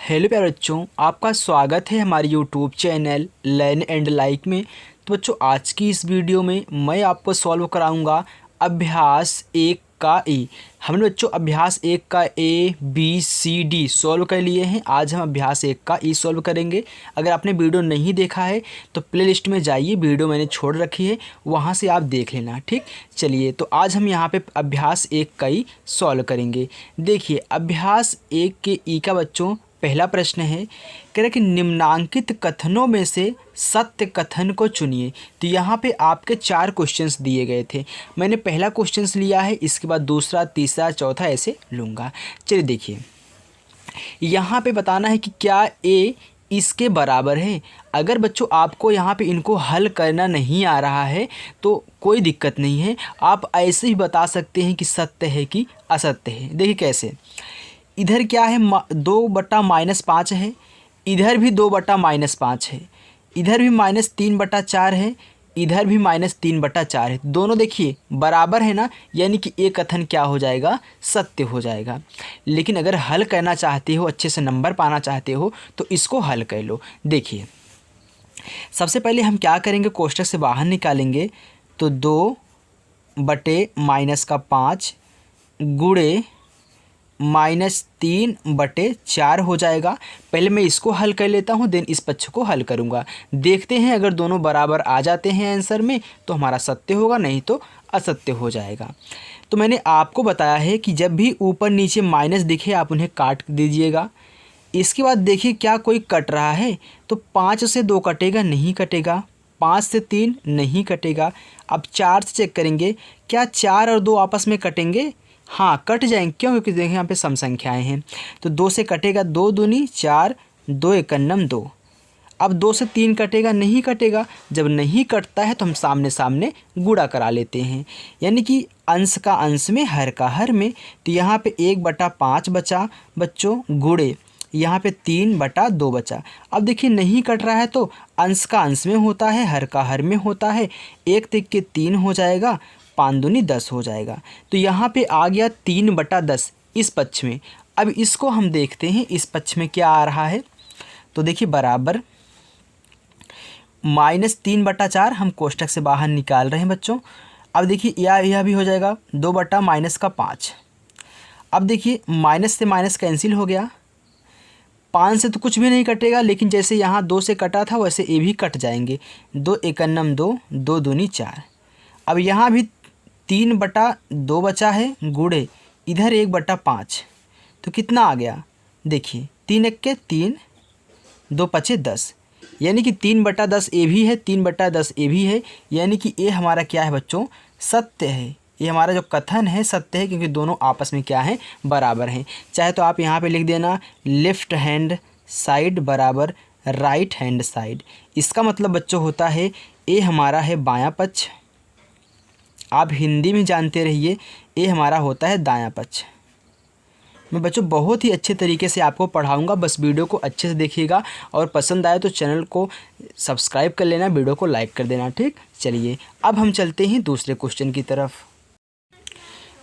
Hello प्यारे बच्चों, आपका स्वागत है हमारे YouTube channel learn and like में। तो बच्चों, आज की इस वीडियो में मैं आपको सॉल्व कराऊंगा अभ्यास 1 का ए। हमने बच्चों अभ्यास 1 का A B C D solve कर लिए हैं। आज हम अभ्यास 1 का ई सॉल्व करेंगे। अगर आपने वीडियो नहीं देखा है तो प्लेलिस्ट में जाइए, वीडियो मैंने छोड़ रखी है, वहाँ से आप देख लेना। ठीक, चलिए तो आज हम यहाँ पे अभ्यास 1 का ई सॉल्व करेंगे। देखिए, अभ्यास 1 के ई का बच्चों पहला प्रश्न है, कह रहा कि निम्नांकित कथनों में से सत्य कथन को चुनिए। तो यहाँ पे आपके 4 क्वेश्चंस दिए गए थे। मैंने पहला क्वेश्चंस लिया है, इसके बाद दूसरा, तीसरा, चौथा ऐसे लूँगा। चलिए देखिए, यहाँ पे बताना है कि क्या ए इसके बराबर है। अगर बच्चों आपको यहाँ पे इनको हल करना नहीं आ रहा है तो कोई दिक्कत नहीं है, आप ऐसे ही बता सकते हैं कि सत्य है कि असत्य है। देखिए कैसे, इधर क्या है 2/-5 है, इधर भी 2/-5 है, इधर भी -3/4 है, इधर भी -3/4 है। दोनों देखिए बराबर है ना, यानी कि एक कथन क्या हो जाएगा, सत्य हो जाएगा। लेकिन अगर हल करना चाहते हो, अच्छे से नंबर पाना चाहते हो तो इसको हल कर लो। देखिए सबसे पहले हम क्या करेंगे, कोष्ठक से बाहर निकालेंगे तो 2/-5 गुणे -3/4 हो जाएगा। पहले मैं इसको हल कर लेता हूँ, देन इस पक्ष को हल करूँगा। देखते हैं अगर दोनों बराबर आ जाते हैं आंसर में तो हमारा सत्य होगा, नहीं तो असत्य हो जाएगा। तो मैंने आपको बताया है कि जब भी ऊपर नीचे माइनस दिखे आप उन्हें काट दीजिएगा। इसके बाद देखिए क्या कोई कट रहा है, तो 5 से 2 कटेगा, नहीं कटेगा। 5 से 3 नहीं कटेगा। अब 4 से चेक करेंगे, क्या 4 और 2 आपस में कटेंगे? हाँ, कट जाएंगे। क्यों? क्योंकि देखिए यहाँ पे सम संख्याएं हैं, तो 2 से कटेगा, 2 दूनी 4, 2 एकन्नम 2। अब 2 से 3 कटेगा, नहीं कटेगा। जब नहीं कटता है तो हम सामने सामने गुणा करा लेते हैं, यानी कि अंश का अंश में, हर का हर में। तो यहाँ पे 1/5 बचा बच्चों, गुणे यहाँ पे 3/2 बचा। अब देखिए नहीं कट रहा है तो अंश का अंश में होता है, हर का हर में होता है। 1 तिक के 3 हो जाएगा, 5 दूनी 10 हो जाएगा। तो यहाँ पे आ गया 3/10 इस पक्ष में। अब इसको हम देखते हैं इस पक्ष में क्या आ रहा है। तो देखिए बराबर -3/4 हम कोष्ठक से बाहर निकाल रहे हैं बच्चों। अब देखिए यह भी हो जाएगा 2/-5। अब देखिए माइनस से माइनस कैंसिल हो गया, 5 से तो कुछ भी नहीं कटेगा, लेकिन जैसे यहाँ 2 से कटा था वैसे ये भी कट जाएंगे। 2 एकन्नम 2, 2 दूनी 4। अब यहाँ भी 3/2 बचा है, गुणे इधर 1/5। तो कितना आ गया, देखिए 3 1 के 3, 2 5 10, यानी कि 3/10 ए भी है, 3/10 ए भी है, यानी कि ये हमारा क्या है बच्चों, सत्य है। ये हमारा जो कथन है सत्य है, क्योंकि दोनों आपस में क्या है, बराबर हैं। चाहे तो आप यहाँ पे लिख देना लेफ्ट हैंड साइड बराबर राइट हैंड साइड। इसका मतलब बच्चों होता है ये हमारा है बायां पक्ष, आप हिंदी में जानते रहिए, ये हमारा होता है दायां पक्ष। मैं बच्चों बहुत ही अच्छे तरीके से आपको पढ़ाऊंगा, बस वीडियो को अच्छे से देखिएगा और पसंद आए तो चैनल को सब्सक्राइब कर लेना, वीडियो को लाइक कर देना। ठीक, चलिए अब हम चलते हैं दूसरे क्वेश्चन की तरफ।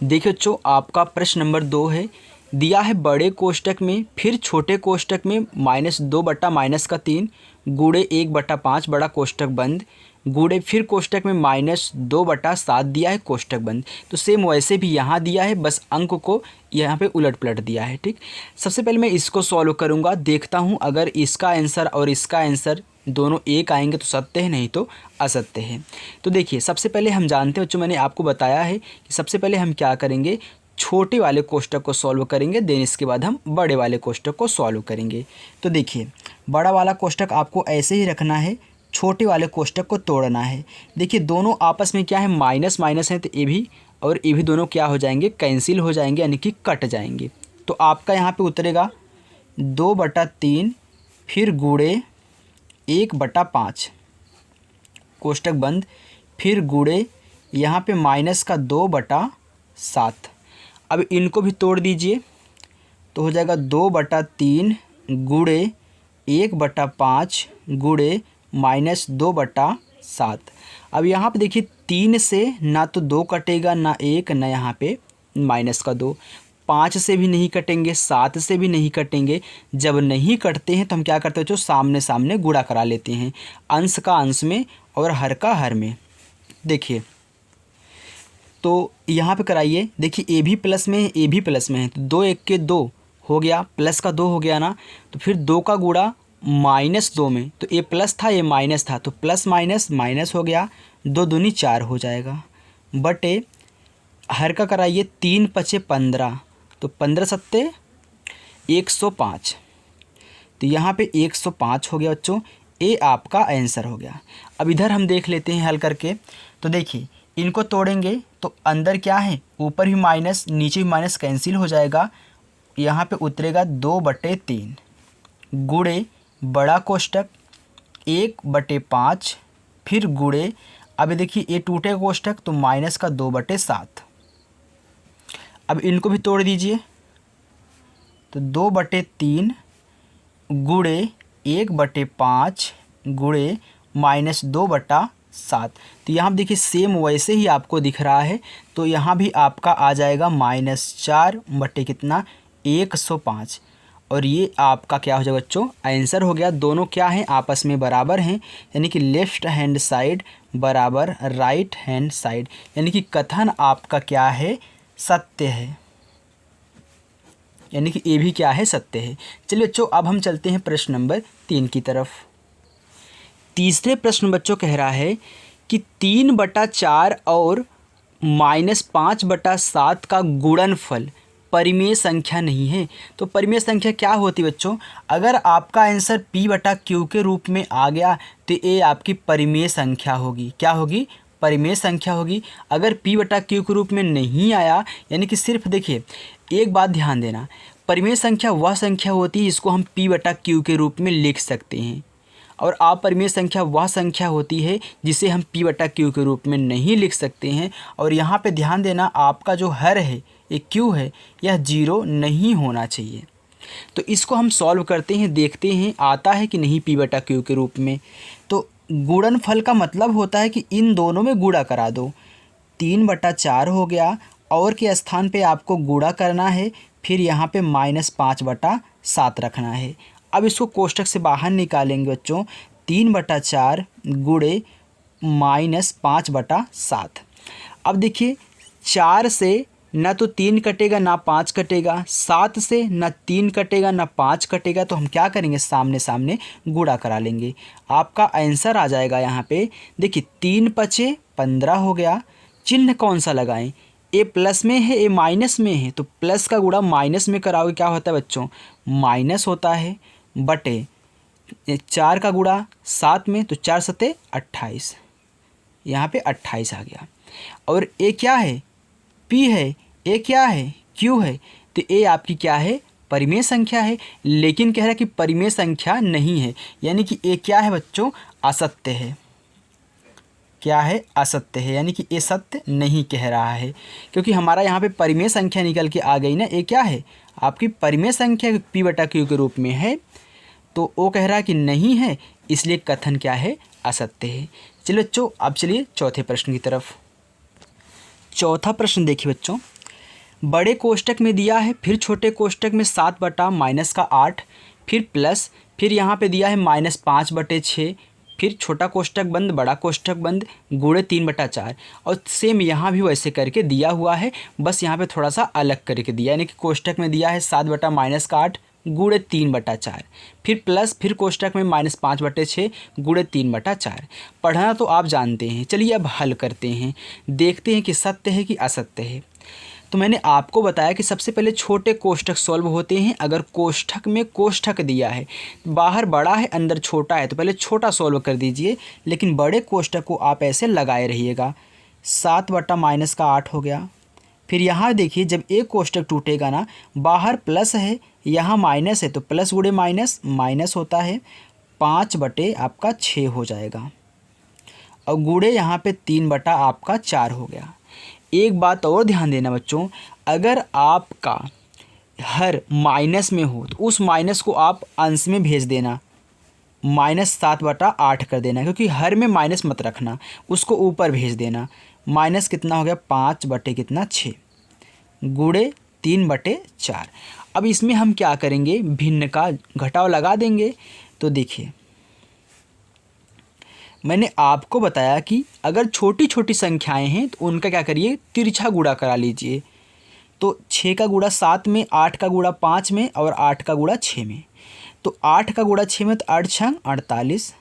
देखिए बच्चों, आपका प्रश्न नंबर 2 है, दिया है बड़े कोष्ठक में फिर छोटे कोष्ठक में -2/-3 गुणे 1/5 बड़ा कोष्ठक बंद, गुणे फिर कोष्ठक में -2/7 दिया है कोष्ठक बंद। तो सेम वैसे भी यहाँ दिया है, बस अंक को यहाँ पे उलट पलट दिया है। ठीक, सबसे पहले मैं इसको सॉल्व करूँगा, देखता हूँ अगर इसका आंसर और इसका आंसर दोनों एक आएंगे तो सत्य है, नहीं तो असत्य है। तो देखिए सबसे पहले हम जानते हैं बच्चों, मैंने आपको बताया है कि सबसे पहले हम क्या करेंगे, छोटे वाले कोष्ठक को सॉल्व करेंगे, देन इसके बाद हम बड़े वाले कोष्ठक को सॉल्व करेंगे। तो देखिए बड़ा वाला कोष्ठक आपको ऐसे ही रखना है, छोटे वाले कोष्ठक को तोड़ना है। देखिए दोनों आपस में क्या है, माइनस माइनस है, तो ये भी और ये भी दोनों क्या हो जाएंगे, कैंसिल हो जाएंगे, यानी कि कट जाएंगे। तो आपका यहाँ पे उतरेगा 2/3 फिर गुणे 1/5 कोष्ठक बंद, फिर गुणे यहाँ पे -2/7। अब इनको भी तोड़ दीजिए तो हो जाएगा 2/3 गुणे 1/5 गुणे -2/7। अब यहाँ पे देखिए 3 से ना तो 2 कटेगा, ना 1, ना यहाँ पे -2। 5 से भी नहीं कटेंगे, 7 से भी नहीं कटेंगे। जब नहीं कटते हैं तो हम क्या करते हैं बच्चों, सामने सामने गुणा करा लेते हैं, अंश का अंश में और हर का हर में। देखिए तो यहाँ पे कराइए, देखिए ए भी प्लस में है, ए भी प्लस में है, तो 2 1 के 2 हो गया, प्लस का 2 हो गया ना, तो फिर 2 का गुणा -2 में, तो ए प्लस था ये माइनस था, तो प्लस माइनस माइनस हो गया, 2 दूनी 4 हो जाएगा, बटे हर का कराइए, 3 पचे 15, तो 15 सत्ते 105, तो यहाँ पे 105 हो गया बच्चों, ए आपका आंसर हो गया। अब इधर हम देख लेते हैं हल करके, तो देखिए इनको तोड़ेंगे तो अंदर क्या है, ऊपर भी माइनस नीचे भी माइनस कैंसिल हो जाएगा, यहाँ पे उतरेगा 2/3 गुणे बड़ा कोष्टक 1/5, फिर गुणे, अब देखिए ये टूटे कोष्टक तो माइनस का 2/7। अब इनको भी तोड़ दीजिए, तो 2/3 गुणे 1/5 गुणे -2/7। तो यहाँ देखिए सेम वैसे ही आपको दिख रहा है, तो यहाँ भी आपका आ जाएगा -4 बटे कितना 105, और ये आपका क्या हो जाएगा बच्चों, आंसर हो गया। दोनों क्या हैं, आपस में बराबर हैं, यानी कि लेफ्ट हैंड साइड बराबर राइट हैंड साइड, यानी कि कथन आपका क्या है, सत्य है, यानी कि ये भी क्या है, सत्य है। चलिए बच्चों अब हम चलते हैं प्रश्न नंबर 3 की तरफ। तीसरे प्रश्न बच्चों कह रहा है कि 3/4 और -5/7 का गुणनफल परिमेय संख्या नहीं है। तो परिमेय संख्या क्या होती है बच्चों, अगर आपका आंसर P/Q के रूप में आ गया तो ये आपकी परिमेय संख्या होगी। क्या होगी, परिमेय संख्या होगी। अगर P/Q के रूप में नहीं आया, यानी कि सिर्फ देखिए एक बात ध्यान देना, परिमेय संख्या वह संख्या होती है जिसको हम P/Q के रूप में लिख सकते हैं, और अपरिमेय संख्या वह संख्या होती है जिसे हम P/Q के रूप में नहीं लिख सकते हैं। और यहाँ पे ध्यान देना, आपका जो हर है ये Q है, यह 0 नहीं होना चाहिए। तो इसको हम सॉल्व करते हैं, देखते हैं आता है कि नहीं P/Q के रूप में। तो गुणनफल का मतलब होता है कि इन दोनों में गुणा करा दो, 3/4 हो गया, और के स्थान पे आपको गुणा करना है, फिर यहाँ पे -5/7 रखना है। अब इसको कोष्टक से बाहर निकालेंगे बच्चों, 3/4 गुणे -5/7। अब देखिए 4 से ना तो 3 कटेगा ना 5 कटेगा, 7 से ना 3 कटेगा ना 5 कटेगा, तो हम क्या करेंगे, सामने सामने गुणा करा लेंगे। आपका आंसर आ जाएगा यहाँ पे, देखिए 3 पचे 15 हो गया, चिन्ह कौन सा लगाएं, ए प्लस में है ए माइनस में है, तो प्लस का गुणा माइनस में कराओगे क्या होता है बच्चों, माइनस होता है, बटे 4 का गुणा 7 में, तो 4 सत्ते 28, यहाँ पे 28 आ गया। और ए क्या है, P है, ए क्या है, Q है, तो ए आपकी क्या है, परिमेय संख्या है। लेकिन कह रहा है कि परिमेय संख्या नहीं है, यानी कि ए क्या है बच्चों, असत्य है। क्या है, असत्य है, यानी कि ये सत्य नहीं कह रहा है, क्योंकि हमारा यहाँ पे परिमेय संख्या निकल के आ गई ना, ये क्या है, आपकी परिमेय संख्या P/Q के रूप में है, तो वो कह रहा है कि नहीं है, इसलिए कथन क्या है, असत्य है। चलिए बच्चों अब चलिए चौथे प्रश्न की तरफ। चौथा प्रश्न देखिए बच्चों, बड़े कोष्टक में दिया है, फिर छोटे कोष्टक में 7/-8, फिर प्लस, फिर यहाँ पे दिया है -5/6, फिर छोटा कोष्टक बंद बड़ा कोष्टक बंद गुणे 3/4, और सेम यहाँ भी वैसे करके दिया हुआ है, बस यहाँ पे थोड़ा सा अलग करके दिया, यानी कि कोष्टक में दिया है 7/-8 गुणे 3/4, फिर प्लस, फिर कोष्टक में -5/6 गुणे 3/4। पढ़ना तो आप जानते हैं। चलिए अब हल करते हैं, देखते हैं कि सत्य है कि असत्य है। तो मैंने आपको बताया कि सबसे पहले छोटे कोष्टक सॉल्व होते हैं। अगर कोष्टक में कोष्टक दिया है, बाहर बड़ा है अंदर छोटा है, तो पहले छोटा सॉल्व कर दीजिए, लेकिन बड़े कोष्टक को आप ऐसे लगाए रहिएगा। 7/-8 हो गया। फिर यहाँ देखिए जब एक कोष्टक टूटेगा ना, बाहर प्लस है यहाँ माइनस है, तो प्लस गुणे माइनस माइनस होता है, 5/6 हो जाएगा, और गुणे यहाँ पे 3/4 हो गया। एक बात और ध्यान देना बच्चों, अगर आपका हर माइनस में हो तो उस माइनस को आप अंश में भेज देना, -7/8 कर देना, क्योंकि हर में माइनस मत रखना, उसको ऊपर भेज देना। माइनस कितना हो गया, 5/6 गुणे 3/4। अब इसमें हम क्या करेंगे, भिन्न का घटाव लगा देंगे। तो देखिए मैंने आपको बताया कि अगर छोटी छोटी संख्याएं हैं तो उनका क्या करिए, तिरछा गुणा करा लीजिए। तो 6 का गुणा 7 में, 8 का गुणा 5 में और 8 का गुणा 6 में। तो 8 का गुणा 6 में तो 8 छंग 48,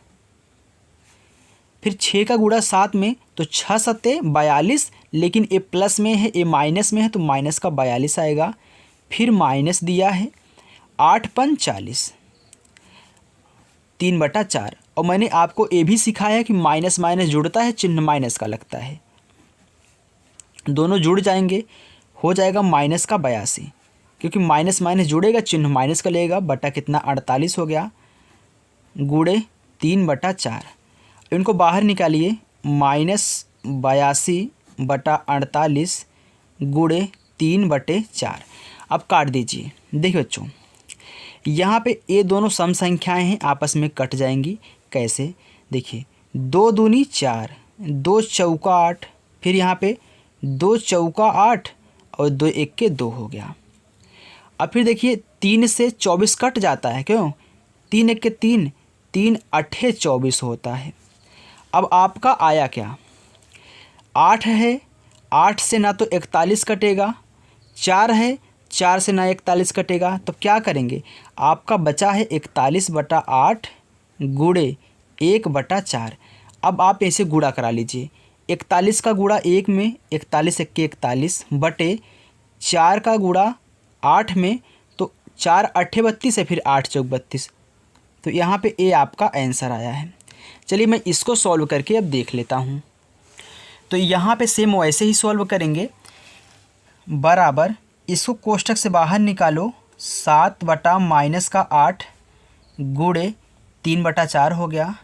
फिर 6 का गुणा 7 में तो 6 सत्ते 42, लेकिन ए प्लस में है, ए माइनस में है तो माइनस का 42 आएगा। फिर माइनस दिया है 8 पंच 40, 3/4। और मैंने आपको ये भी सिखाया है कि माइनस माइनस जुड़ता है, चिन्ह माइनस का लगता है, दोनों जुड़ जाएंगे, हो जाएगा माइनस का 82, क्योंकि माइनस माइनस जुड़ेगा चिन्ह माइनस का लेगा। बटा कितना 48 हो गया, गुणे 3/4। इनको बाहर निकालिए, -82/48 गुणे 3/4। अब काट दीजिए। देखिए बच्चों यहाँ पे ये दोनों सम संख्याएं हैं, आपस में कट जाएंगी। कैसे, देखिए 2 दूनी 4, 2 चौका 8, फिर यहाँ पे 2 चौका 8 और 2 एक 2 हो गया। अब फिर देखिए 3 से 24 कट जाता है, क्यों, 3 एक 3, 3 अट्ठे 24 होता है। अब आपका आया क्या, 8 है, 8 से ना तो 41 कटेगा, 4 है, 4 से ना 41 कटेगा, तो क्या करेंगे, आपका बचा है 41/8 गुणे 1/4। अब आप ऐसे गुणा करा लीजिए, 41 का गुणा 1 में, 41 एक 41 बटे 4 का गुणा 8 में, तो 4 अट्ठे 32 है, फिर 8 चौक 32। तो यहाँ पे ए आपका आंसर आया है। चलिए मैं इसको सॉल्व करके अब देख लेता हूँ। तो यहाँ पे सेम वैसे ही सॉल्व करेंगे, बराबर इसको कोष्ठक से बाहर निकालो, 7/-8 गुणे 3/4 हो गया।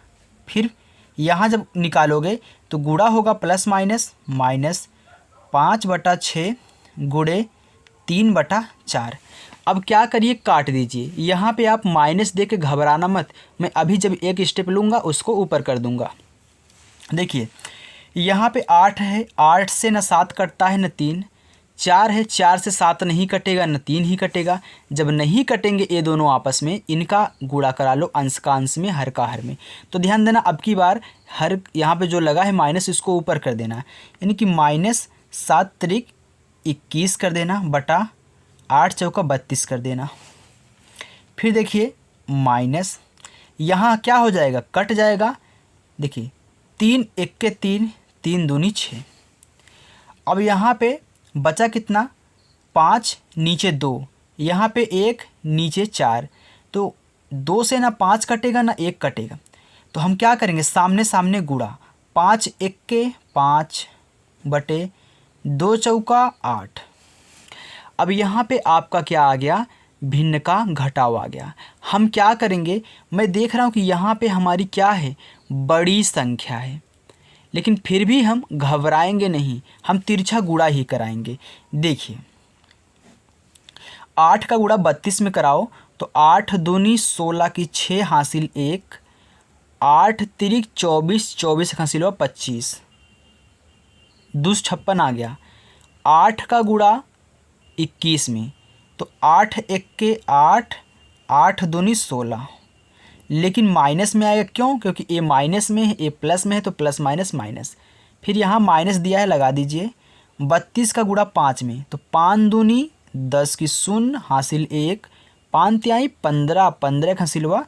फिर यहाँ जब निकालोगे तो गुणा होगा प्लस माइनस, -5/6 गुणे 3/4। अब क्या करिए, काट दीजिए। यहाँ पे आप माइनस दे के घबराना मत, मैं अभी जब एक स्टेप लूँगा उसको ऊपर कर दूँगा। देखिए यहाँ पे 8 है, 8 से न 7 कटता है न 3, 4 है, 4 से 7 नहीं कटेगा न 3 ही कटेगा। जब नहीं कटेंगे ये दोनों आपस में, इनका गुणा करा लो अंश का अंश में, हर का हर में। तो ध्यान देना, अब की बार हर यहाँ पे जो लगा है माइनस, इसको ऊपर कर देना, यानी कि -7 त्रिक 21 कर देना, बटा 8 चौका 32 कर देना। फिर देखिए माइनस, यहाँ क्या हो जाएगा, कट जाएगा। देखिए 3 एक 3, 3 दूनी 6। अब यहाँ पे बचा कितना, 5 नीचे 2, यहाँ पे 1 नीचे 4, तो 2 से ना 5 कटेगा ना 1 कटेगा। तो हम क्या करेंगे, सामने सामने गुणा, 5 एक 5 बटे 2 चौका 8। अब यहाँ पे आपका क्या आ गया, भिन्न का घटाव आ गया। हम क्या करेंगे, मैं देख रहा हूँ कि यहाँ पे हमारी क्या है, बड़ी संख्या है, लेकिन फिर भी हम घबराएंगे नहीं, हम तिरछा गुणा ही कराएंगे। देखिए 8 का गुणा 32 में कराओ तो 8 दूनी 16 की 6 हासिल 1, 8 तिरिक 24, 24 हासिल 25, 2 56 आ गया। 8 का गुणा 21 में तो 8 एक 8, 8 दूनी 16, लेकिन माइनस में आएगा, क्यों, क्योंकि ए माइनस में है, ए प्लस में है, तो प्लस माइनस माइनस। फिर यहाँ माइनस दिया है, लगा दीजिए। 32 का गुणा 5 में तो 5 दूनी 10 की 0 हासिल 1, 5 तिहाई 15, 15 हासिल हुआ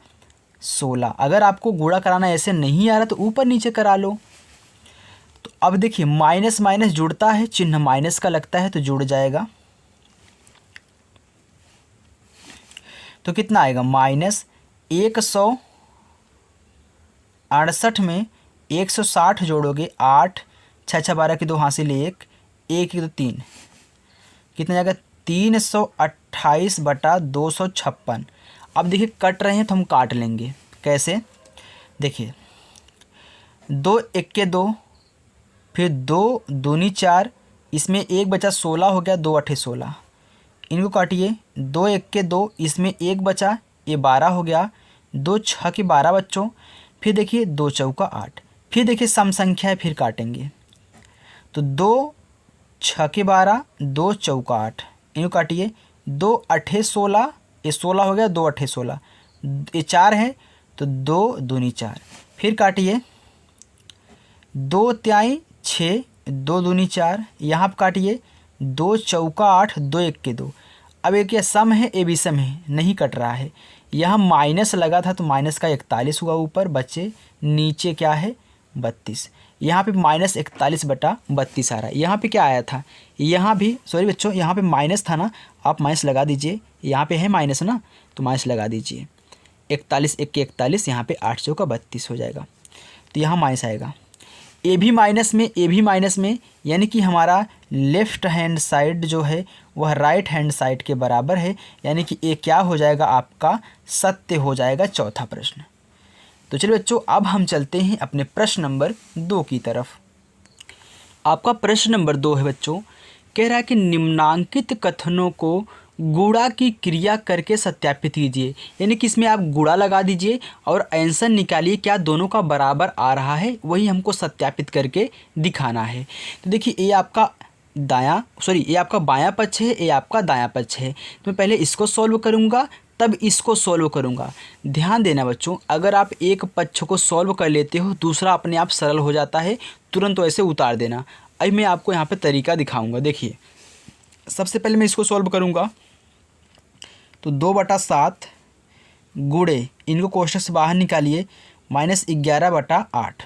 16। अगर आपको गुणा कराना ऐसे नहीं आ रहा तो ऊपर नीचे करा लो। तो अब देखिए माइनस माइनस जुड़ता है, चिन्ह माइनस का लगता है, तो जुड़ जाएगा। तो कितना आएगा, -168 में 160 जोड़ोगे, 8 6 6 12 की 2 हासिल 1, 1 की 2 3, कितना जाएगा 328/256। अब देखिए कट रहे हैं तो हम काट लेंगे। कैसे, देखिए 2 एक 2, फिर 2 दूनी 4, इसमें 1 बचा 16 हो गया, 2 अट्ठे 16, इनको काटिए। 2 एक 2, इसमें 1 बचा, ये 12 हो गया, 2 6 की 12 बच्चों। फिर देखिए 2 चौका 8, फिर देखिए सम संख्या है, फिर काटेंगे। तो 2 6 की 12, 2 चौका 8, इनको काटिए, 2 अठे 16, ये 16 हो गया, 2 अठे 16, ये 4 है तो 2 दूनी 4, फिर काटिए, 2 त्याई 6, 2 दूनी 4, यहाँ पर काटिए, 2 चौका 8, 2 एक के 2। अब एक ये सम है, ए भी सम है, नहीं कट रहा है। यहाँ माइनस लगा था तो माइनस का 41 हुआ ऊपर, बच्चे नीचे क्या है 32। यहाँ पे -41/32 आ रहा है। यहाँ पे क्या आया था, यहाँ भी सॉरी बच्चों, यहाँ पे माइनस था ना, आप माइनस लगा दीजिए, यहाँ पे है माइनस ना तो माइनस लगा दीजिए। 41 एक के 41, यहाँ पे 8 चौका 32 हो जाएगा, तो यहाँ माइनस आएगा। ए भी माइनस में यानी कि हमारा लेफ़्ट हैंड साइड जो है वह राइट हैंड साइड के बराबर है, यानी कि ये क्या हो जाएगा आपका सत्य हो जाएगा, चौथा प्रश्न। तो चलिए बच्चों, अब हम चलते हैं अपने प्रश्न नंबर 2 की तरफ। आपका प्रश्न नंबर 2 है बच्चों, कह रहा है कि निम्नांकित कथनों को गुणा की क्रिया करके सत्यापित कीजिए, यानी कि इसमें आप गुणा लगा दीजिए और आंसर निकालिए क्या दोनों का बराबर आ रहा है, वही हमको सत्यापित करके दिखाना है। तो देखिए ये आपका ये आपका बायां पक्ष है, ये आपका दायां पक्ष है। तो मैं पहले इसको सॉल्व करूंगा तब इसको सॉल्व करूंगा। ध्यान देना बच्चों, अगर आप एक पक्ष को सॉल्व कर लेते हो दूसरा अपने आप सरल हो जाता है, तुरंत वैसे उतार देना। अब मैं आपको यहाँ पे तरीका दिखाऊंगा। देखिए सबसे पहले मैं इसको सॉल्व करूँगा, तो 2/7 गुणे, इनको कोष्ठक से बाहर निकालिए, -11/8।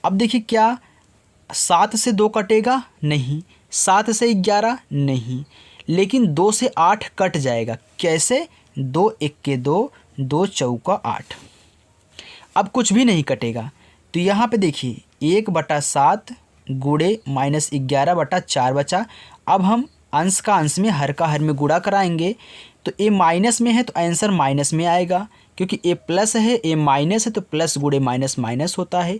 अब देखिए क्या 7 से 2 कटेगा, नहीं, 7 से 11 नहीं, लेकिन 2 से 8 कट जाएगा। कैसे, 2 एक के 2, 2 चौका 8। अब कुछ भी नहीं कटेगा, तो यहाँ पे देखिए 1/7 गुणे -11/4 बचा। अब हम अंश का अंश में, हर का हर में गुणा कराएंगे, तो ए माइनस में है तो आंसर माइनस में आएगा, क्योंकि ए प्लस है, ए माइनस है तो प्लस गुणे माइनस माइनस होता है।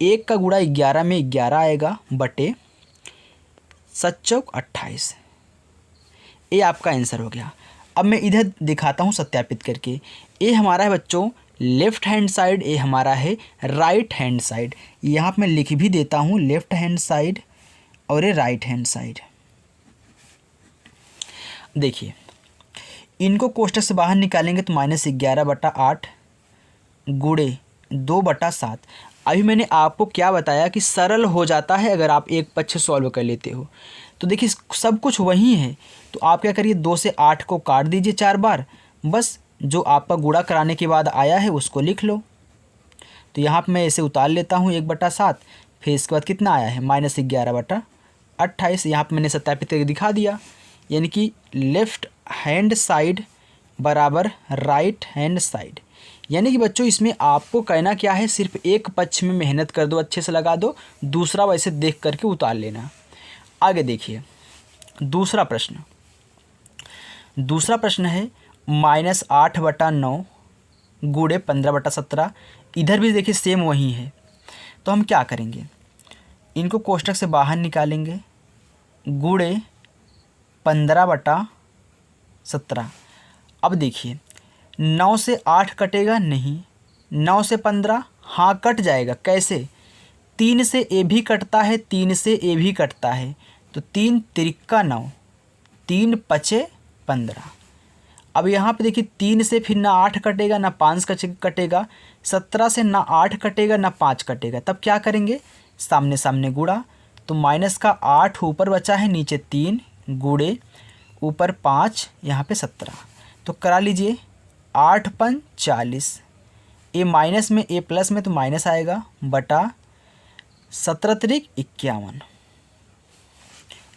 1 का गुणा 11 में 11 आएगा, बटे 7 चौक 28। ये आपका आंसर हो गया। अब मैं इधर दिखाता हूँ सत्यापित करके। ये हमारा है बच्चों लेफ़्ट हैंड साइड, ये हमारा है राइट हैंड साइड। यहाँ पर मैं लिख भी देता हूँ लेफ़्ट हैंड साइड और ये राइट हैंड साइड। देखिए इनको कोष्ठक से बाहर निकालेंगे तो -11/8 गुणे 2/7। अभी मैंने आपको क्या बताया कि सरल हो जाता है अगर आप एक पक्ष सॉल्व कर लेते हो। तो देखिए सब कुछ वही है, तो आप क्या करिए 2 से 8 को काट दीजिए 4 बार, बस जो आपका गुणा कराने के बाद आया है उसको लिख लो। तो यहाँ पर मैं इसे उतार लेता हूँ 1/7, फिर इसके बाद कितना आया है -11/28। यहाँ पर मैंने सत्यापित करके दिखा दिया, यानी कि लेफ़्ट हैंड साइड बराबर राइट हैंड साइड। यानी कि बच्चों इसमें आपको कहना क्या है, सिर्फ एक पक्ष में मेहनत कर दो, अच्छे से लगा दो, दूसरा वैसे देख करके उतार लेना। आगे देखिए दूसरा प्रश्न है -8/9 गुणे 15/17। इधर भी देखिए सेम वही है, तो हम क्या करेंगे, इनको कोष्ठक से बाहर निकालेंगे, गुणे 15/17। अब देखिए 9 से 8 कटेगा, नहीं, 9 से 15 हाँ कट जाएगा। कैसे, 3 से ए भी कटता है, 3 से ए भी कटता है, तो 3 तिरिक्का 9, 3 पचे 15। अब यहाँ पे देखिए 3 से फिर ना 8 कटेगा ना 5 कटेगा, 17 से ना 8 कटेगा ना 5 कटेगा, तब क्या करेंगे, सामने सामने गुणा। तो माइनस का 8 ऊपर बचा है, नीचे 3 गुणे ऊपर 5, यहाँ पे 17। तो करा लीजिए 8 पंच 40, ए माइनस में ए प्लस में तो माइनस आएगा, बटा 17 तिरिक 51।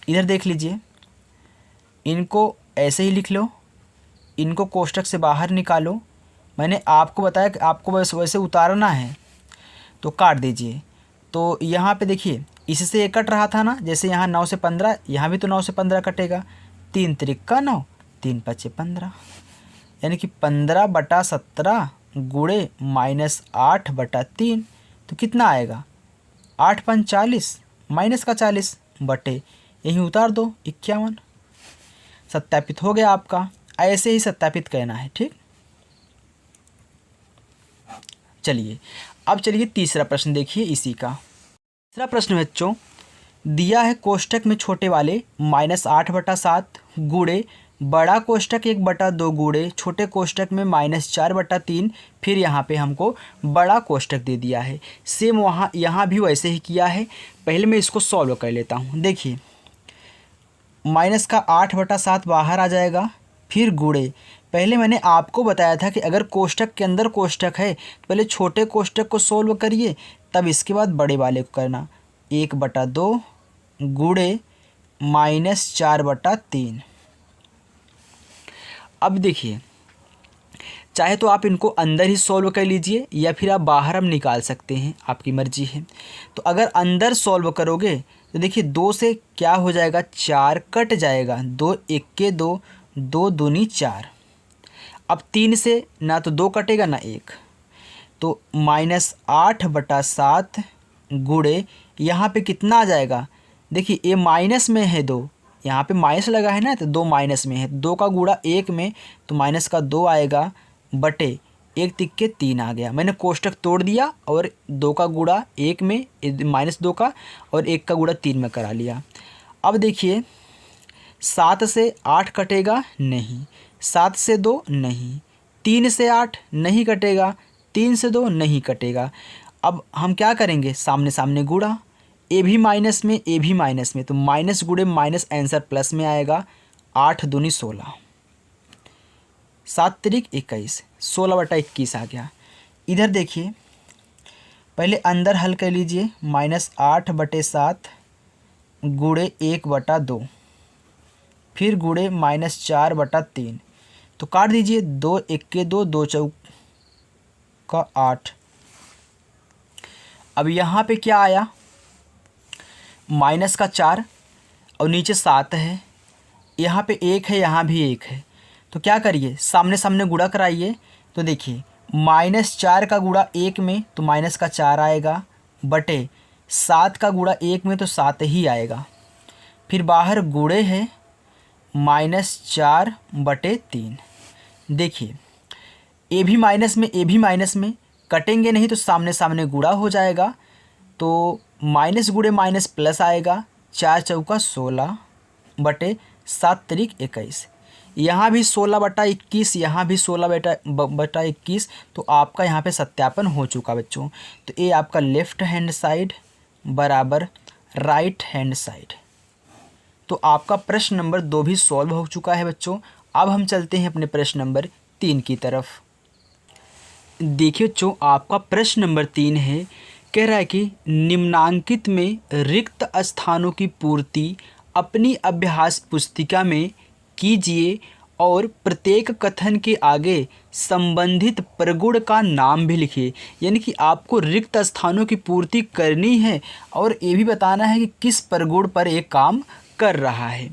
इधर देख लीजिए, इनको ऐसे ही लिख लो, इनको कोष्ठक से बाहर निकालो। मैंने आपको बताया कि आपको वैसे उतारना है, तो काट दीजिए। तो यहाँ पे देखिए इससे ये कट रहा था ना, जैसे यहाँ 9 से 15, यहाँ भी तो 9 से 15 कटेगा, 3 तिरिक्का 9, 3 पचे 15, यानी कि 15/17 गुणे -8/3। तो कितना आएगा, 8 पंच 40, माइनस का 40 बटे यहीं उतार दो 51। सत्यापित हो गया आपका। ऐसे ही सत्यापित करना है, ठीक। चलिए अब चलिए तीसरा प्रश्न देखिए इसी का। तीसरा प्रश्न बच्चों दिया है कोष्ठक में छोटे वाले -8/7 गुणे बड़ा कोष्टक 1/2 गुणे छोटे कोष्टक में -4/3, फिर यहाँ पे हमको बड़ा कोष्टक दे दिया है। सेम वहाँ यहाँ भी वैसे ही किया है। पहले मैं इसको सॉल्व कर लेता हूँ। देखिए माइनस का 8/7 बाहर आ जाएगा, फिर गुणे पहले मैंने आपको बताया था कि अगर कोष्टक के अंदर कोष्टक है तो पहले छोटे कोष्टक को सॉल्व करिए, तब इसके बाद बड़े वाले को करना। 1/2 गुणे -4/3। अब देखिए चाहे तो आप इनको अंदर ही सॉल्व कर लीजिए या फिर आप बाहर हम निकाल सकते हैं, आपकी मर्जी है। तो अगर अंदर सॉल्व करोगे तो देखिए 2 से क्या हो जाएगा, 4 कट जाएगा, 2 1 2, 2 दूनी 4। अब 3 से ना तो 2 कटेगा ना 1, तो -8/7 गुणे यहाँ पे कितना आ जाएगा। देखिए ये माइनस में है 2, यहाँ पे माइनस लगा है ना, तो 2 माइनस में है, 2 का गुणा 1 में तो माइनस का 2 आएगा, बटे 1 तिक्के 3 आ गया। मैंने कोष्टक तोड़ दिया और 2 का गुणा 1 में -2 का और 1 का गुणा 3 में करा लिया। अब देखिए 7 से 8 कटेगा नहीं, 7 से 2 नहीं, 3 से 8 नहीं कटेगा, 3 से 2 नहीं कटेगा। अब हम क्या करेंगे, सामने सामने गुणा, ए भी माइनस में ए भी माइनस में, तो माइनस गुणे माइनस आंसर प्लस में आएगा। 8 दूनी 16, 7 तिरिक 21, 16/21 आ गया। इधर देखिए पहले अंदर हल कर लीजिए, -8/7 गुणे 1/2, फिर गुणे -4/3, तो काट दीजिए, 2 1 2, 2 चौका 8। अब यहाँ पे क्या आया, माइनस का 4 और नीचे 7 है, यहाँ पे 1 है, यहाँ भी 1 है, तो क्या करिए सामने सामने गुणा कराइए। तो देखिए -4 का गुणा 1 में तो माइनस का 4 आएगा, बटे 7 का गुणा 1 में तो 7 ही आएगा, फिर बाहर गुणे है -4/3। देखिए ए भी माइनस में ए भी माइनस में कटेंगे नहीं तो सामने सामने गुणा हो जाएगा, तो माइनस गुणे माइनस प्लस आएगा, 4 चौका 16 बटे 7 तिरिक 21। यहाँ भी 16/21, यहाँ भी 16/21, तो आपका यहाँ पे सत्यापन हो चुका बच्चों। तो ये आपका लेफ़्ट हैंड साइड बराबर राइट हैंड साइड। तो आपका प्रश्न नंबर 2 भी सॉल्व हो चुका है बच्चों। अब हम चलते हैं अपने प्रश्न नंबर 3 की तरफ। देखिए बच्चों आपका प्रश्न नंबर 3 है, कह रहा है कि निम्नांकित में रिक्त स्थानों की पूर्ति अपनी अभ्यास पुस्तिका में कीजिए और प्रत्येक कथन के आगे संबंधित प्रगुण का नाम भी लिखिए। यानी कि आपको रिक्त स्थानों की पूर्ति करनी है और ये भी बताना है कि किस प्रगुण पर एक काम कर रहा है।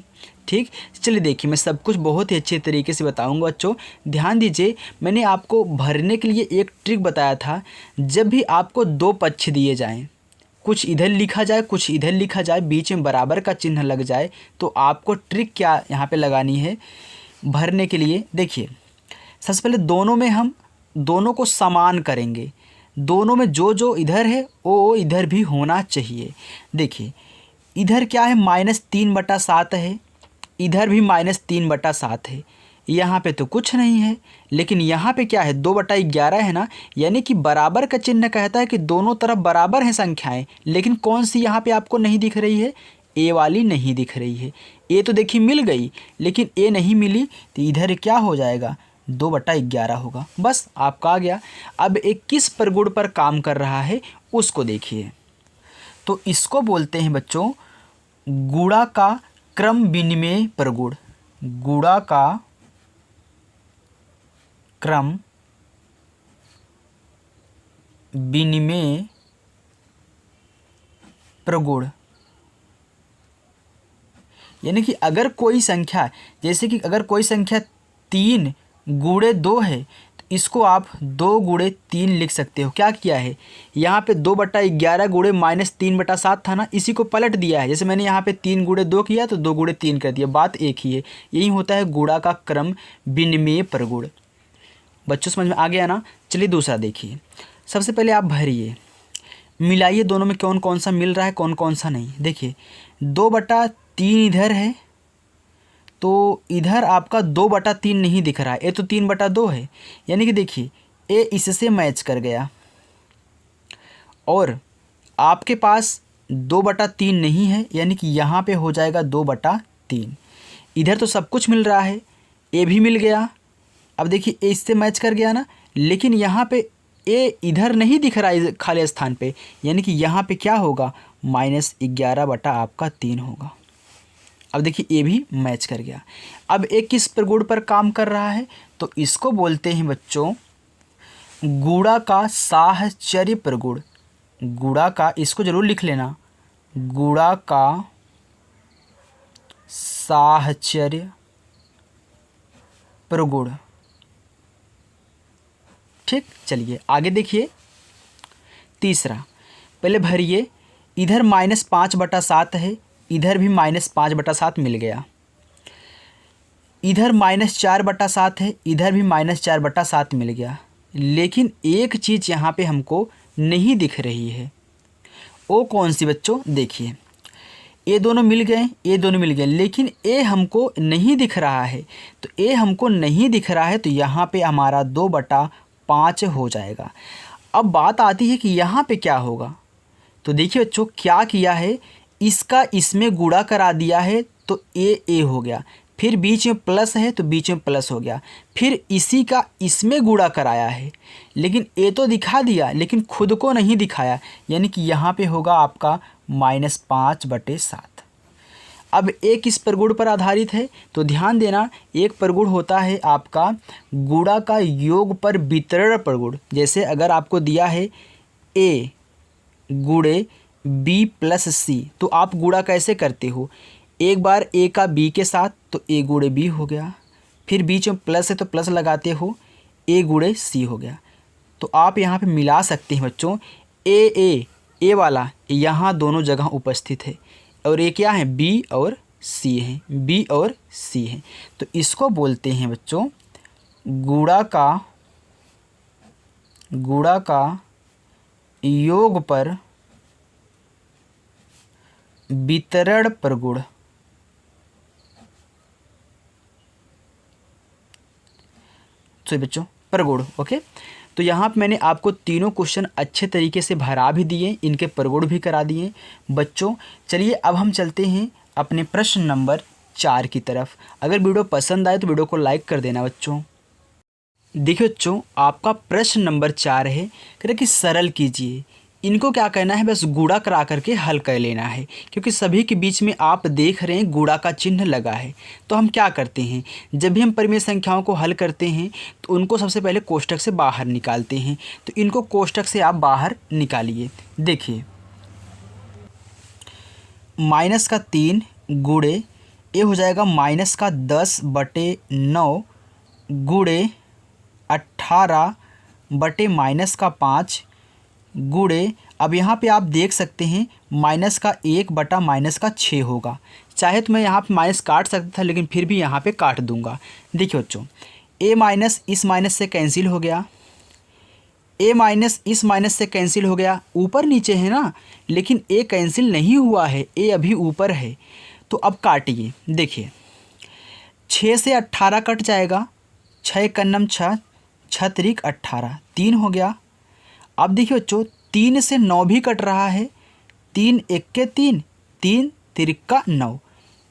ठीक, चलिए देखिए मैं सब कुछ बहुत ही अच्छे तरीके से बताऊंगा बच्चों। ध्यान दीजिए, मैंने आपको भरने के लिए एक ट्रिक बताया था। जब भी आपको 2 पक्ष दिए जाएं, कुछ इधर लिखा जाए कुछ इधर लिखा जाए, बीच में बराबर का चिन्ह लग जाए, तो आपको ट्रिक क्या यहाँ पे लगानी है भरने के लिए। देखिए सबसे पहले दोनों में हम दोनों को समान करेंगे, दोनों में जो जो इधर है वो इधर भी होना चाहिए। देखिए इधर क्या है, -3/7 है, इधर भी -3/7 है, यहाँ पे तो कुछ नहीं है, लेकिन यहाँ पे क्या है 2/11 है ना, यानी कि बराबर का चिन्ह कहता है कि दोनों तरफ बराबर हैं संख्याएं। लेकिन कौन सी यहाँ पे आपको नहीं दिख रही है, ए वाली नहीं दिख रही है। ए तो देखिए मिल गई, लेकिन ए नहीं मिली, तो इधर क्या हो जाएगा 2/11 होगा। बस आपका आ गया। अब एक किस प्रगुण पर काम कर रहा है उसको देखिए। तो इसको बोलते हैं बच्चों गुणा का क्रम विनिमय प्रगुण। गुणा का क्रम विनिमय प्रगुण। यानी कि अगर कोई संख्या, जैसे कि अगर कोई संख्या 3 गुणे 2 है तो इसको आप 2 गुणे 3 लिख सकते हो। क्या किया है, यहाँ पे 2/11 गुणे -3/7 था ना, इसी को पलट दिया है। जैसे मैंने यहाँ पे 3 गुणे 2 किया तो 2 गुणे 3 कर दिया, बात एक ही है। यही होता है गुणा का क्रम विनिमय प्रगुण। बच्चों समझ में आ गया ना। चलिए दूसरा देखिए। सबसे पहले आप भरिए, मिलाइए दोनों में कौन कौन सा मिल रहा है कौन कौन सा नहीं। देखिए 2/3 इधर है तो इधर आपका 2/3 नहीं दिख रहा है, ये तो 3/2 है, यानी कि देखिए ये इससे मैच कर गया। और आपके पास 2/3 नहीं है, यानी कि यहाँ पे हो जाएगा 2/3। इधर तो सब कुछ मिल रहा है, ए भी मिल गया। अब देखिए ए इससे मैच कर गया ना, लेकिन यहाँ पे ए इधर नहीं दिख रहा है खाली स्थान पे, यानी कि यहाँ पे क्या होगा, -11/3 होगा। अब देखिए ए भी मैच कर गया। अब ए किस प्रगुण पर काम कर रहा है, तो इसको बोलते हैं बच्चों गुणा का साहचर्य प्रगुण। गुणा का, इसको जरूर लिख लेना, गुणा का साहचर्य प्रगुण। ठीक, चलिए आगे देखिए। तीसरा, पहले भरिए, इधर -5/7 है, इधर भी -5/7 मिल गया। इधर -4/7 है, इधर भी -4/7 मिल गया। लेकिन एक चीज़ यहाँ पे हमको नहीं दिख रही है, वो कौन सी बच्चों, देखिए ये दोनों मिल गए, ये दोनों मिल गए, लेकिन ए हमको नहीं दिख रहा है। तो ए हमको नहीं दिख रहा है, तो यहाँ पे हमारा 2/5 हो जाएगा। अब बात आती है कि यहाँ पे क्या होगा, तो देखिए बच्चों क्या किया है, इसका इसमें गुणा करा दिया है, तो ए हो गया। फिर बीच में प्लस है तो बीच में प्लस हो गया। फिर इसी का इसमें गुणा कराया है, लेकिन ए तो दिखा दिया लेकिन खुद को नहीं दिखाया, यानी कि यहाँ पे होगा आपका -5/7। अब एक किस प्रगुण पर आधारित है, तो ध्यान देना, एक प्रगुण होता है आपका गुणा का योग पर वितरण प्रगुण। जैसे अगर आपको दिया है ए गुणे बी प्लस सी, तो आप गुणा कैसे करते हो, एक बार ए का बी के साथ, तो ए गुणे बी हो गया। फिर बीच में प्लस है तो प्लस लगाते हो, ए गुणे सी हो गया। तो आप यहाँ पे मिला सकते हैं बच्चों, ए वाला यहाँ दोनों जगह उपस्थित है, और ये क्या है, बी और सी है, बी और सी है। तो इसको बोलते हैं बच्चों गुणा का योग पर वितरण प्रगुण। तो बच्चों प्रगुण, ओके। तो यहाँ पे मैंने आपको तीनों क्वेश्चन अच्छे तरीके से भरा भी दिए, इनके प्रगुण भी करा दिए बच्चों। चलिए अब हम चलते हैं अपने प्रश्न नंबर 4 की तरफ। अगर वीडियो पसंद आए तो वीडियो को लाइक कर देना बच्चों। देखिए बच्चों, आपका प्रश्न नंबर 4 है, कह रहे कि सरल कीजिए। इनको क्या करना है, बस गुणा करा करके हल कर लेना है, क्योंकि सभी के बीच में आप देख रहे हैं गुणा का चिन्ह लगा है। तो हम क्या करते हैं, जब भी हम परिमेय संख्याओं को हल करते हैं तो उनको सबसे पहले कोष्टक से बाहर निकालते हैं। तो इनको कोष्टक से आप बाहर निकालिए। देखिए -3 गुणे ये हो जाएगा -10/9 गुणे 18/-5 गुणे, अब यहाँ पे आप देख सकते हैं -1/-6 होगा। चाहे तो मैं यहाँ पे माइनस काट सकता था, लेकिन फिर भी यहाँ पे काट दूंगा। देखिए बच्चों, ए माइनस इस माइनस से कैंसिल हो गया, ए माइनस इस माइनस से कैंसिल हो गया। ऊपर नीचे है ना, लेकिन ए कैंसिल नहीं हुआ है, ए अभी ऊपर है। तो अब काटिए, देखिए 6 से 18 कट जाएगा, 6 कन्नम 6, 6 त्रिक 18, 3 हो गया। अब देखिए बच्चों 3 से 9 भी कट रहा है, 3 1 के 3, 3 त्रिक का 9।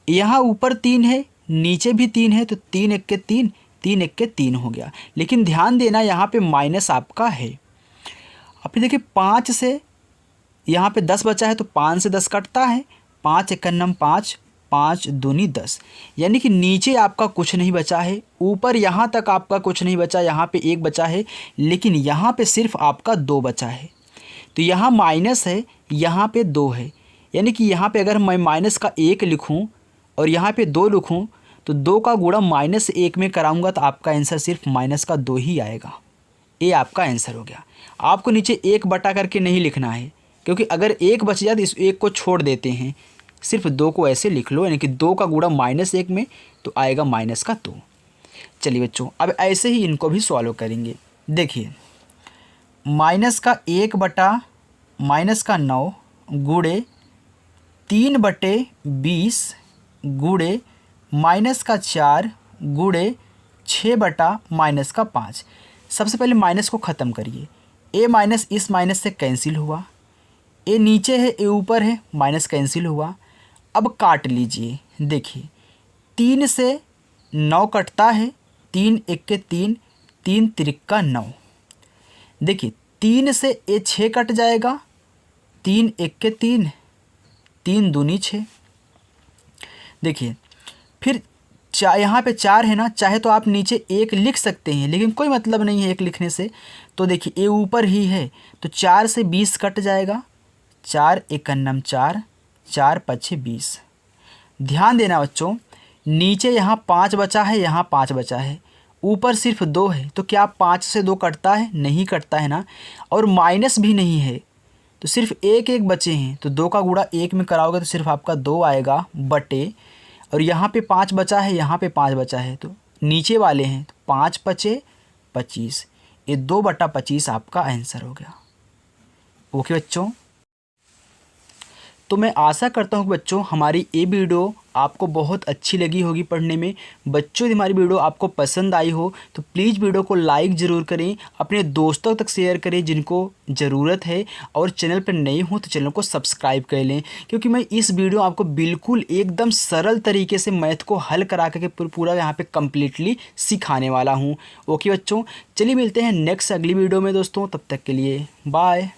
यहाँ ऊपर 3 है, नीचे भी 3 है, तो 3 1 के 3, 3 1 के 3 हो गया। लेकिन ध्यान देना यहाँ पे माइनस आपका है। अब फिर देखिए 5 से यहाँ पे 10 बचा है, तो 5 से 10 कटता है, 5 एकन्नम 5, 5 दूनी 10, यानी कि नीचे आपका कुछ नहीं बचा है, ऊपर यहाँ तक आपका कुछ नहीं बचा, यहाँ पे 1 बचा है, लेकिन यहाँ पे सिर्फ आपका 2 बचा है। तो यहाँ माइनस है, यहाँ पे 2 है, यानी कि यहाँ पे अगर मैं माइनस का 1 लिखूँ और यहाँ पे 2 लिखूँ, तो 2 का गुणा -1 में कराऊंगा तो आपका आंसर सिर्फ -2 ही आएगा। ये आपका आंसर हो गया। आपको नीचे 1 बटा करके नहीं लिखना है, क्योंकि अगर 1 बच जाए तो इस 1 को छोड़ देते हैं, सिर्फ 2 को ऐसे लिख लो, यानी कि 2 का गुणा -1 में तो आएगा -2। चलिए बच्चों, अब ऐसे ही इनको भी सॉल्व करेंगे। देखिए -1 बटा -9 गुणे 3/20 गुणे माइनस का 4 गुणे 6 बटा माइनस का 5। सबसे पहले माइनस को ख़त्म करिए। ए माइनस इस माइनस से कैंसिल हुआ, ए नीचे है ए ऊपर है, माइनस कैंसिल हुआ। अब काट लीजिए। देखिए 3 से 9 कटता है, 3 1 के 3, 3 तिरिक्का 9। देखिए 3 से ए 6 कट जाएगा, 3 1 के 3, 3 दूनी 6। देखिए फिर यहाँ पे 4 है ना, चाहे तो आप नीचे 1 लिख सकते हैं, लेकिन कोई मतलब नहीं है 1 लिखने से। तो देखिए ए ऊपर ही है, तो 4 से 20 कट जाएगा, 4 एकन्नम 4, 4 पच्छे 20। ध्यान देना बच्चों, नीचे यहाँ 5 बचा है, यहाँ 5 बचा है, ऊपर सिर्फ 2 है, तो क्या 5 से 2 कटता है? नहीं कटता है ना। और माइनस भी नहीं है, तो सिर्फ 1 1 बचे हैं, तो 2 का गुणा 1 में कराओगे तो सिर्फ आपका 2 आएगा बटे, और यहाँ पे 5 बचा है, यहाँ पे 5 बचा है, तो नीचे वाले हैं, तो 5 पचे 25, ये 2 बटा 25 आपका आंसर हो गया। ओके बच्चों, तो मैं आशा करता हूँ कि बच्चों हमारी ये वीडियो आपको बहुत अच्छी लगी होगी पढ़ने में। बच्चों यदि हमारी वीडियो आपको पसंद आई हो तो प्लीज़ वीडियो को लाइक ज़रूर करें, अपने दोस्तों तक शेयर करें जिनको ज़रूरत है, और चैनल पर नए हो तो चैनल को सब्सक्राइब कर लें, क्योंकि मैं इस वीडियो आपको बिल्कुल एकदम सरल तरीके से मैथ को हल करा करके पूरा यहाँ पर कम्प्लीटली सिखाने वाला हूँ। ओके बच्चों, चलिए मिलते हैं नेक्स्ट अगली वीडियो में दोस्तों, तब तक के लिए बाय।